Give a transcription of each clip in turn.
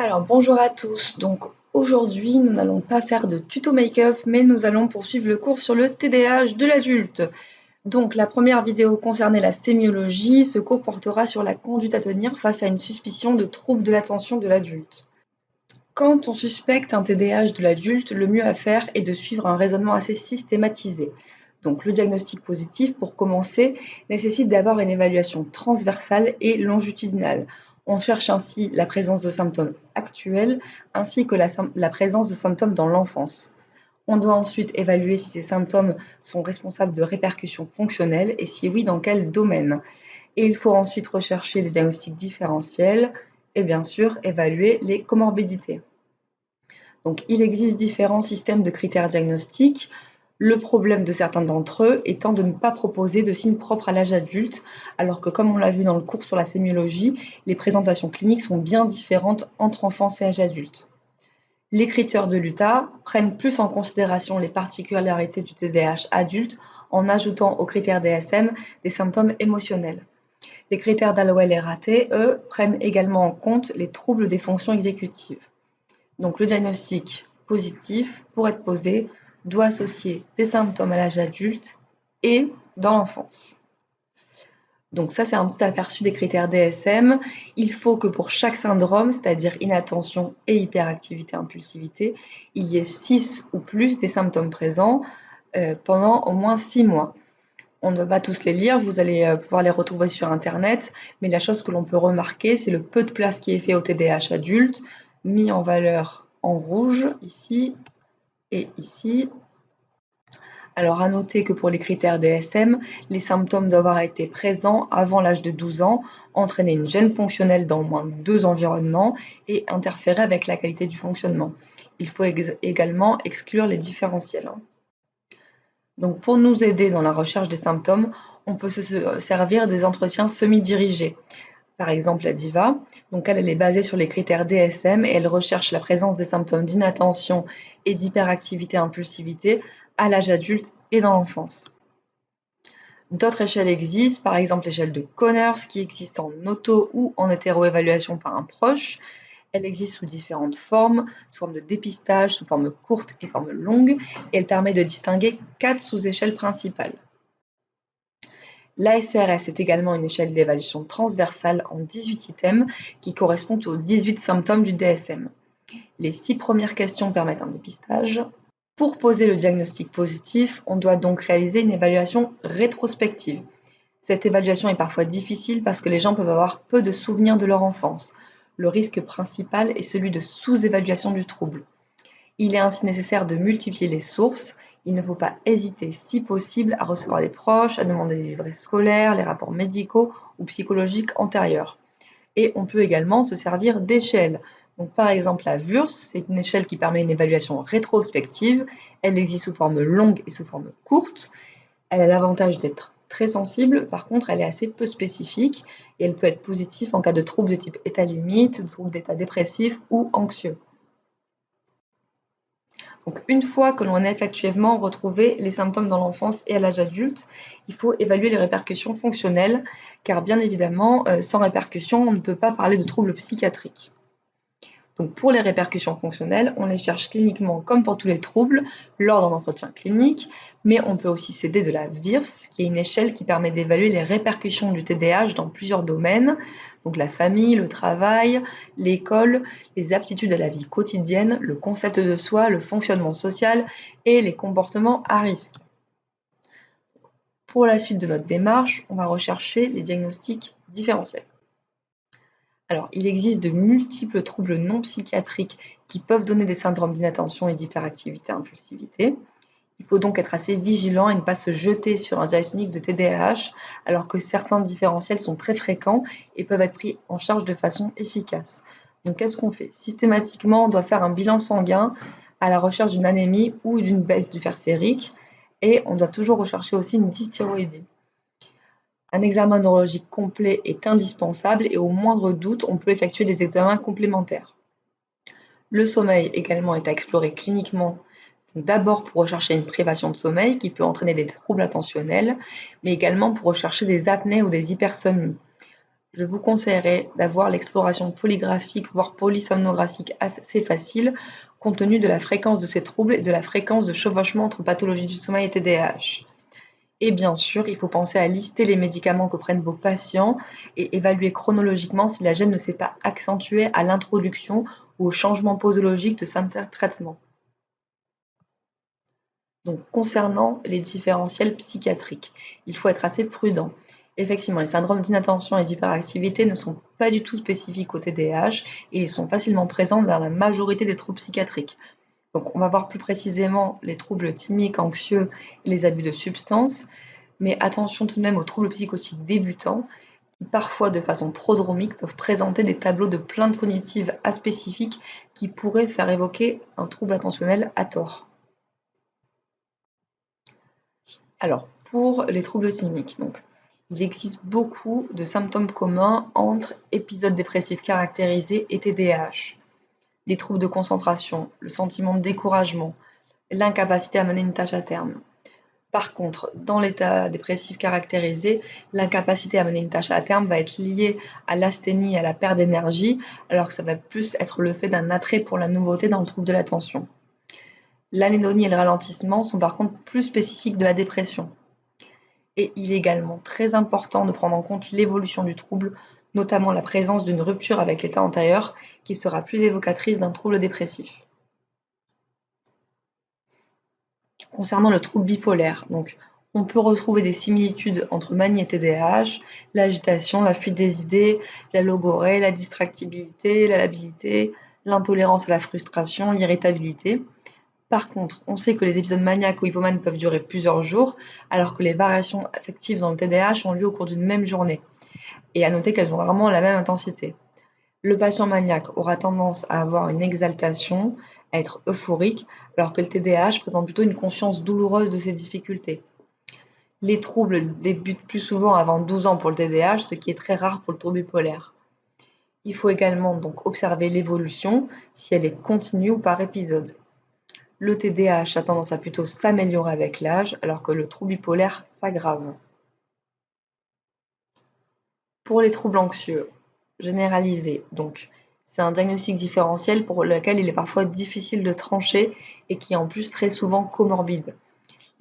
Alors bonjour à tous, donc aujourd'hui nous n'allons pas faire de tuto make-up mais nous allons poursuivre le cours sur le TDAH de l'adulte. Donc la première vidéo concernait la sémiologie, ce cours portera sur la conduite à tenir face à une suspicion de trouble de l'attention de l'adulte. Quand on suspecte un TDAH de l'adulte, le mieux à faire est de suivre un raisonnement assez systématisé. Donc le diagnostic positif, pour commencer, nécessite d'avoir une évaluation transversale et longitudinale. On cherche ainsi la présence de symptômes actuels ainsi que la présence de symptômes dans l'enfance. On doit ensuite évaluer si ces symptômes sont responsables de répercussions fonctionnelles et si oui, dans quel domaine. Et il faut ensuite rechercher des diagnostics différentiels et bien sûr évaluer les comorbidités. Donc, il existe différents systèmes de critères diagnostiques. Le problème de certains d'entre eux étant de ne pas proposer de signes propres à l'âge adulte, alors que comme on l'a vu dans le cours sur la sémiologie, les présentations cliniques sont bien différentes entre enfance et âge adulte. Les critères de l'UTA prennent plus en considération les particularités du TDAH adulte en ajoutant aux critères DSM des symptômes émotionnels. Les critères d'Allowell et Raté, eux, prennent également en compte les troubles des fonctions exécutives. Donc le diagnostic positif, pour être posé, doit associer des symptômes à l'âge adulte et dans l'enfance. Donc ça, c'est un petit aperçu des critères DSM. Il faut que pour chaque syndrome, c'est-à-dire inattention et hyperactivité, impulsivité, il y ait 6 ou plus des symptômes présents pendant au moins 6 mois. On ne va pas tous les lire, vous allez pouvoir les retrouver sur Internet, mais la chose que l'on peut remarquer, c'est le peu de place qui est fait au TDAH adulte, mis en valeur en rouge, ici et ici. Alors à noter que pour les critères DSM, les symptômes doivent avoir été présents avant l'âge de 12 ans, entraîner une gêne fonctionnelle dans au moins 2 environnements et interférer avec la qualité du fonctionnement. Il faut également exclure les différentiels. Donc pour nous aider dans la recherche des symptômes, on peut se servir des entretiens semi-dirigés. Par exemple, la DIVA, donc elle est basée sur les critères DSM et elle recherche la présence des symptômes d'inattention et d'hyperactivité-impulsivité à l'âge adulte et dans l'enfance. D'autres échelles existent, par exemple l'échelle de Conners qui existe en auto ou en hétéroévaluation par un proche. Elle existe sous différentes formes, sous forme de dépistage, sous forme courte et forme longue, et elle permet de distinguer 4 sous-échelles principales. L'ASRS est également une échelle d'évaluation transversale en 18 items qui correspondent aux 18 symptômes du DSM. Les 6 premières questions permettent un dépistage. Pour poser le diagnostic positif, on doit donc réaliser une évaluation rétrospective. Cette évaluation est parfois difficile parce que les gens peuvent avoir peu de souvenirs de leur enfance. Le risque principal est celui de sous-évaluation du trouble. Il est ainsi nécessaire de multiplier les sources. Il ne faut pas hésiter, si possible, à recevoir les proches, à demander les livrets scolaires, les rapports médicaux ou psychologiques antérieurs. Et on peut également se servir d'échelles. Donc, par exemple, la WURS, c'est une échelle qui permet une évaluation rétrospective. Elle existe sous forme longue et sous forme courte. Elle a l'avantage d'être très sensible, par contre, elle est assez peu spécifique et elle peut être positive en cas de troubles de type état limite, de troubles d'état dépressif ou anxieux. Donc, une fois que l'on a effectivement retrouvé les symptômes dans l'enfance et à l'âge adulte, il faut évaluer les répercussions fonctionnelles, car bien évidemment, sans répercussions, on ne peut pas parler de troubles psychiatriques. Donc, pour les répercussions fonctionnelles, on les cherche cliniquement comme pour tous les troubles lors d'un entretien clinique, mais on peut aussi s'aider de la VIRS, qui est une échelle qui permet d'évaluer les répercussions du TDAH dans plusieurs domaines, donc la famille, le travail, l'école, les aptitudes à la vie quotidienne, le concept de soi, le fonctionnement social et les comportements à risque. Pour la suite de notre démarche, on va rechercher les diagnostics différentiels. Alors, il existe de multiples troubles non psychiatriques qui peuvent donner des syndromes d'inattention et d'hyperactivité-impulsivité. Il faut donc être assez vigilant et ne pas se jeter sur un diagnostic de TDAH, alors que certains différentiels sont très fréquents et peuvent être pris en charge de façon efficace. Donc, qu'est-ce qu'on fait? Systématiquement, on doit faire un bilan sanguin à la recherche d'une anémie ou d'une baisse du fer sérique, et on doit toujours rechercher aussi une dysthyroïdie. Un examen neurologique complet est indispensable et au moindre doute, on peut effectuer des examens complémentaires. Le sommeil également est à explorer cliniquement, d'abord pour rechercher une privation de sommeil qui peut entraîner des troubles attentionnels, mais également pour rechercher des apnées ou des hypersomnies. Je vous conseillerais d'avoir l'exploration polygraphique, voire polysomnographique assez facile, compte tenu de la fréquence de ces troubles et de la fréquence de chevauchement entre pathologie du sommeil et TDAH. Et bien sûr, il faut penser à lister les médicaments que prennent vos patients et évaluer chronologiquement si la gêne ne s'est pas accentuée à l'introduction ou au changement posologique de certains traitements. Donc, concernant les différentiels psychiatriques, il faut être assez prudent. Effectivement, les syndromes d'inattention et d'hyperactivité ne sont pas du tout spécifiques au TDAH et ils sont facilement présents dans la majorité des troubles psychiatriques. Donc, on va voir plus précisément les troubles thymiques, anxieux et les abus de substances, mais attention tout de même aux troubles psychotiques débutants qui, parfois de façon prodromique, peuvent présenter des tableaux de plaintes cognitives aspécifiques qui pourraient faire évoquer un trouble attentionnel à tort. Alors, pour les troubles thymiques, donc, il existe beaucoup de symptômes communs entre épisodes dépressifs caractérisés et TDAH. Les troubles de concentration, le sentiment de découragement, l'incapacité à mener une tâche à terme. Par contre, dans l'état dépressif caractérisé, l'incapacité à mener une tâche à terme va être liée à l'asthénie et à la perte d'énergie, alors que ça va plus être le fait d'un attrait pour la nouveauté dans le trouble de l'attention. L'anédonie et le ralentissement sont par contre plus spécifiques de la dépression. Et il est également très important de prendre en compte l'évolution du trouble, notamment la présence d'une rupture avec l'état antérieur, qui sera plus évocatrice d'un trouble dépressif. Concernant le trouble bipolaire, donc, on peut retrouver des similitudes entre manie et TDAH, l'agitation, la fuite des idées, la logorée, la distractibilité, la labilité, l'intolérance à la frustration, l'irritabilité. Par contre, on sait que les épisodes maniaques ou hypomanes peuvent durer plusieurs jours, alors que les variations affectives dans le TDAH ont lieu au cours d'une même journée. Et à noter qu'elles ont vraiment la même intensité. Le patient maniaque aura tendance à avoir une exaltation, à être euphorique, alors que le TDAH présente plutôt une conscience douloureuse de ses difficultés. Les troubles débutent plus souvent avant 12 ans pour le TDAH, ce qui est très rare pour le trouble bipolaire. Il faut également donc observer l'évolution, si elle est continue ou par épisode. Le TDAH a tendance à plutôt s'améliorer avec l'âge, alors que le trouble bipolaire s'aggrave. Pour les troubles anxieux généralisés, donc, c'est un diagnostic différentiel pour lequel il est parfois difficile de trancher et qui est en plus très souvent comorbide.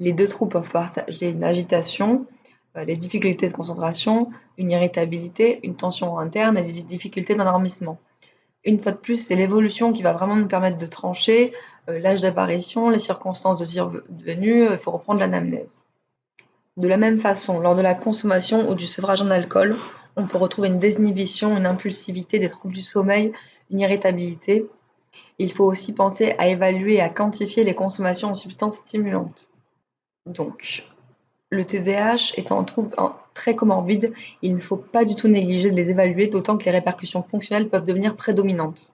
Les deux troubles peuvent partager une agitation, des difficultés de concentration, une irritabilité, une tension interne et des difficultés d'endormissement. Une fois de plus, c'est l'évolution qui va vraiment nous permettre de trancher l'âge d'apparition, les circonstances de survenue, il faut reprendre l'anamnèse. De la même façon, lors de la consommation ou du sevrage en alcool, on peut retrouver une désinhibition, une impulsivité, des troubles du sommeil, une irritabilité. Il faut aussi penser à évaluer et à quantifier les consommations en substances stimulantes. Donc, le TDAH étant un trouble très comorbide, il ne faut pas du tout négliger de les évaluer, d'autant que les répercussions fonctionnelles peuvent devenir prédominantes.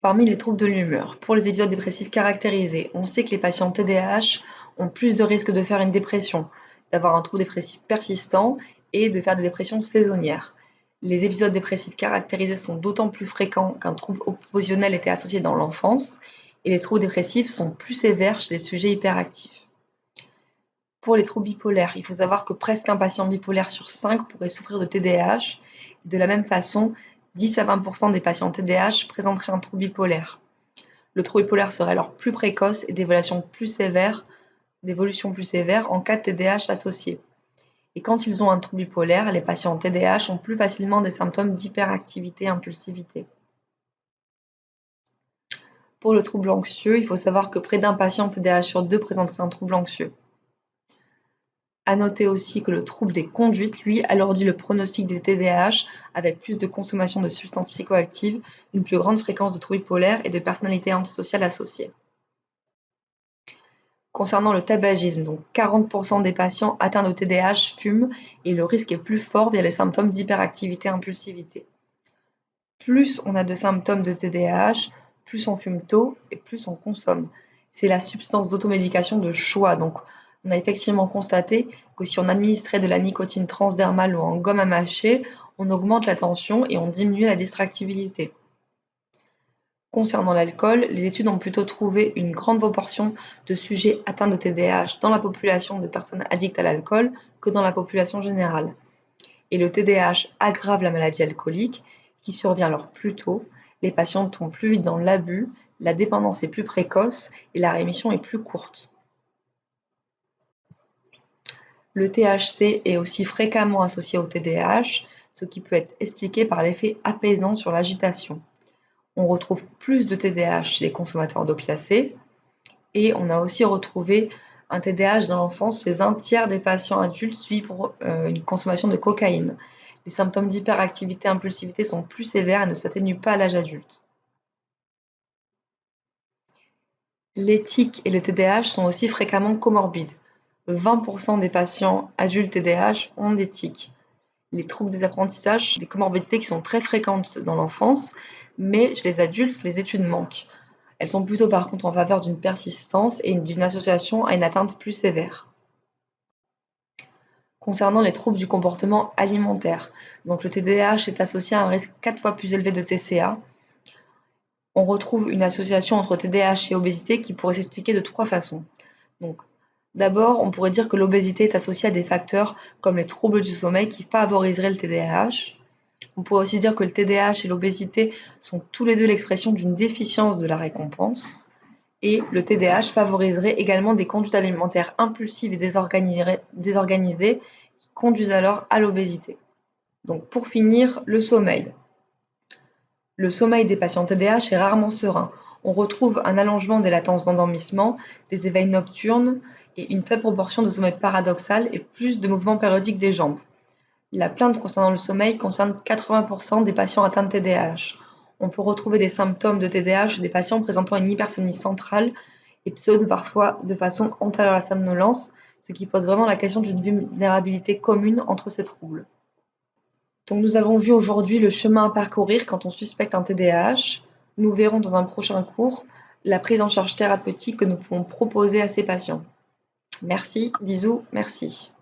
Parmi les troubles de l'humeur, pour les épisodes dépressifs caractérisés, on sait que les patients TDAH ont plus de risques de faire une dépression, d'avoir un trouble dépressif persistant et de faire des dépressions saisonnières. Les épisodes dépressifs caractérisés sont d'autant plus fréquents qu'un trouble oppositionnel était associé dans l'enfance et les troubles dépressifs sont plus sévères chez les sujets hyperactifs. Pour les troubles bipolaires, il faut savoir que presque un patient bipolaire sur 5 pourrait souffrir de TDAH et de la même façon, 10 à 20% des patients TDAH présenteraient un trouble bipolaire. Le trouble bipolaire serait alors plus précoce et d'évolution plus sévère en cas de TDAH associé. Et quand ils ont un trouble bipolaire, les patients TDAH ont plus facilement des symptômes d'hyperactivité et impulsivité. Pour le trouble anxieux, il faut savoir que près d'un patient TDAH sur 2 présenterait un trouble anxieux. À noter aussi que le trouble des conduites, lui, alourdit le pronostic des TDAH avec plus de consommation de substances psychoactives, une plus grande fréquence de troubles bipolaires et de personnalité antisociale associée. Concernant le tabagisme, donc 40% des patients atteints de TDAH fument et le risque est plus fort via les symptômes d'hyperactivité et impulsivité. Plus on a de symptômes de TDAH, plus on fume tôt et plus on consomme. C'est la substance d'automédication de choix, donc on a effectivement constaté que si on administrait de la nicotine transdermale ou en gomme à mâcher, on augmente la tension et on diminue la distractibilité. Concernant l'alcool, les études ont plutôt trouvé une grande proportion de sujets atteints de TDAH dans la population de personnes addictes à l'alcool que dans la population générale. Et le TDAH aggrave la maladie alcoolique, qui survient alors plus tôt, les patients tombent plus vite dans l'abus, la dépendance est plus précoce et la rémission est plus courte. Le THC est aussi fréquemment associé au TDAH, ce qui peut être expliqué par l'effet apaisant sur l'agitation. On retrouve plus de TDAH chez les consommateurs d'opiacés et on a aussi retrouvé un TDAH dans l'enfance chez un tiers des patients adultes suivis pour une consommation de cocaïne. Les symptômes d'hyperactivité et impulsivité sont plus sévères et ne s'atténuent pas à l'âge adulte. Les tics et le TDAH sont aussi fréquemment comorbides. 20% des patients adultes TDAH ont des tics. Les troubles des apprentissages sont des comorbidités qui sont très fréquentes dans l'enfance, mais chez les adultes, les études manquent. Elles sont plutôt par contre en faveur d'une persistance et d'une association à une atteinte plus sévère. Concernant les troubles du comportement alimentaire, donc le TDAH est associé à un risque 4 fois plus élevé de TCA. On retrouve une association entre TDAH et obésité qui pourrait s'expliquer de 3 façons. Donc, d'abord, on pourrait dire que l'obésité est associée à des facteurs comme les troubles du sommeil qui favoriseraient le TDAH. On pourrait aussi dire que le TDAH et l'obésité sont tous les deux l'expression d'une déficience de la récompense. Et le TDAH favoriserait également des conduites alimentaires impulsives et désorganisées qui conduisent alors à l'obésité. Donc pour finir, le sommeil. Le sommeil des patients TDAH est rarement serein. On retrouve un allongement des latences d'endormissement, des éveils nocturnes et une faible proportion de sommeil paradoxal et plus de mouvements périodiques des jambes. La plainte concernant le sommeil concerne 80% des patients atteints de TDAH. On peut retrouver des symptômes de TDAH chez des patients présentant une hypersomnie centrale et pseudo parfois de façon antérieure à la somnolence, ce qui pose vraiment la question d'une vulnérabilité commune entre ces troubles. Donc nous avons vu aujourd'hui le chemin à parcourir quand on suspecte un TDAH. Nous verrons dans un prochain cours la prise en charge thérapeutique que nous pouvons proposer à ces patients. Merci, bisous, merci.